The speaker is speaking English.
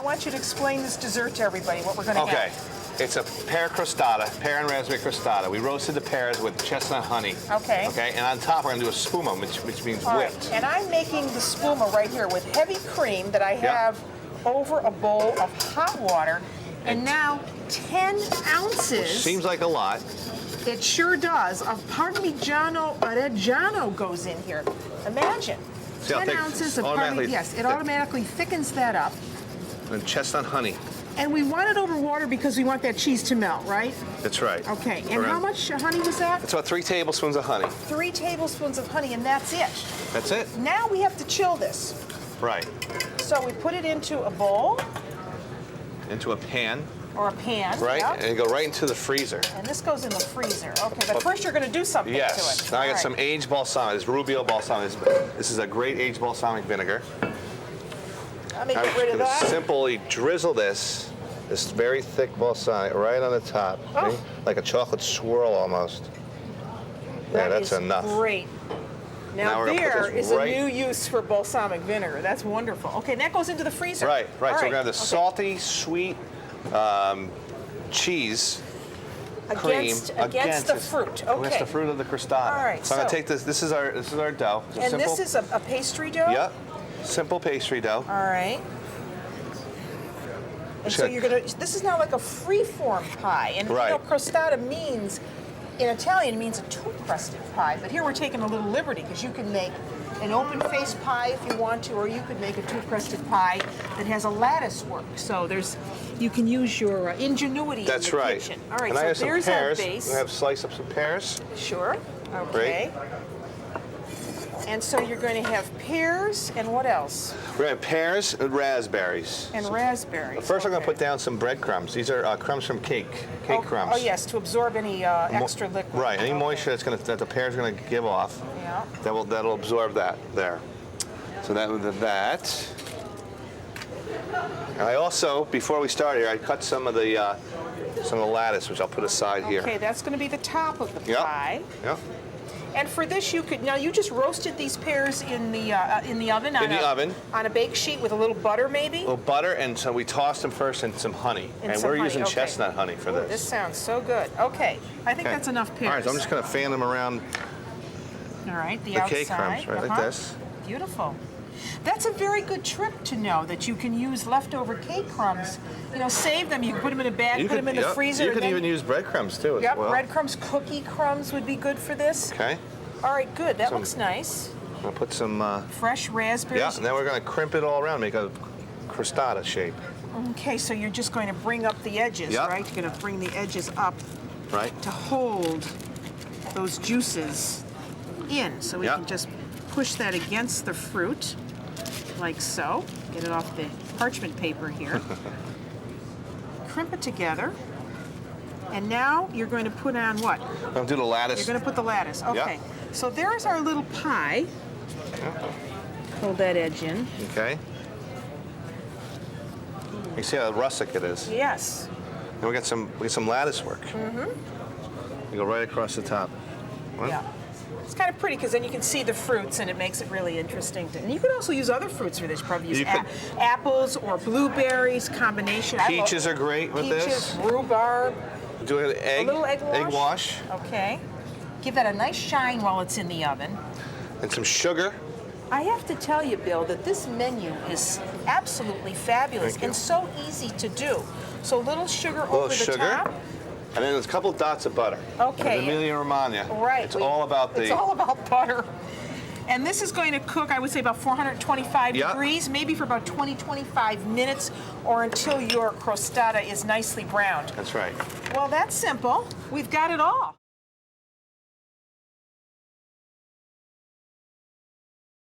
want you to explain this dessert to everybody, what we're going to Okay. have. It's a pear crostata, pear and raspberry crostata. We roasted the pears with chestnut honey. Okay. Okay, and on top we're gonna do a spuma, which means All right, whipped. and I'm making the spuma right here with heavy cream that I have over a bowl of hot water. And now 10 ounces. Seems like a lot. It sure does. Of Parmigiano goes in here. Imagine. See how 10 thick- ounces of automatically Parmigiano. Yes, it thick. automatically thickens that up. And chestnut honey. And we want it over water because we want that cheese to melt, right? That's right. Okay, and how much honey was that? It's about 3 tablespoons of honey. 3 tablespoons of honey, and that's it. That's it. Now we have to chill this. Right. So we put it into a bowl Into a pan. or a pan. Right, Yep. and go right into the freezer. And this goes in the freezer. Okay, but first you're going to do something Yes. to it. Now I got All right. some aged balsamic. This Rubio balsamic. This is a great aged balsamic vinegar. Let me I'm get rid of just that. gonna simply drizzle this very thick balsamic right on the top. Oh. See? Like a chocolate swirl almost. Yeah, that's is enough. Great. Now Now we're gonna put there this is right- a new use for balsamic vinegar. That's wonderful. Okay, that goes into the freezer. Right, right. All So we're gonna have the okay. salty, sweet cheese cream against the fruit. Okay. Against the fruit of the crostata. All right, So I'm gonna so- take this. This is our dough. It's a And simple, this is a pastry dough? Yep. Simple pastry dough. All right. And so Check. you're gonna, this is now like a free-form pie. And Right. you know, crostata means, in Italian, means a two-crusted pie. But here we're taking a little liberty because you can make an open-faced pie if you want to, or you could make a two-crusted pie that has a lattice work. So you can use your ingenuity That's in the right. kitchen. All right, and I so have some there's pears. our base. I have sliced up some pears. Sure. Okay. And so you're going to have pears and what else? We're gonna have pears and raspberries. And raspberries. First, I'm gonna Okay. put down some breadcrumbs. These are crumbs from cake crumbs. Oh yes, to absorb any extra liquid. Right. Any Okay. moisture that the pear's gonna give off, Yeah. that'll absorb that there. So that. And I also, before we start here, I cut some of the lattice, which I'll put aside here. Okay, that's going to be the top of the pie. Yep. And for this, you just roasted these pears in the oven. On a bake sheet with a little butter, maybe. A little butter, and so we tossed them first in some honey. And And some we're honey, using okay. chestnut honey for Ooh, this. this sounds so good. Okay, I think Okay. that's enough pears. All right, so I'm just gonna fan them around All right, the the outside. cake crumbs, right, like Uh-huh. this. Beautiful. That's a very good trick to know that you can use leftover cake crumbs. You know, save them. You can put them in a bag, put them in the freezer. You and can then, even use breadcrumbs too as Yep, well. breadcrumbs, cookie crumbs would be good for this. Okay. All right, good. That Some- looks nice. I'm gonna put some. Fresh raspberries. Yeah, and then we're gonna crimp it all around, make a crostata shape. Okay, so you're just going to bring up the edges, Yep. right? You're going to bring the edges up Right. to hold those juices in. So we Yep. can just push that against the fruit, like so. Get it off the parchment paper here. Crimp it together. And now you're going to put on what? I'm gonna do the lattice. You're going to put the lattice. Okay. So there's our little pie. Hold that edge in. Okay. You see how rustic it is. Yes. And we got some lattice work. Mm-hmm. You go right across the top. Right? Yeah. It's kind of pretty because then you can see the fruits and it makes it really interesting. And you could also use other fruits for this. Probably use You could- apples or blueberries combination. Peaches are great with peaches, this. rhubarb, Do an egg. a little egg wash. Egg wash. Okay. Give that a nice shine while it's in the oven. And some sugar. I have to tell you, Bill, that this menu is absolutely fabulous Thank you. and so easy to do. So little sugar A little over the sugar. top. And then there's a couple dots of butter. Okay. Emilia Romagna. Right. It's all about the. It's all about butter. And this is going to cook, I would say, about 425 Yep. degrees, maybe for about 20-25 minutes, or until your crostata is nicely browned. That's right. Well, that's simple. We've got it all.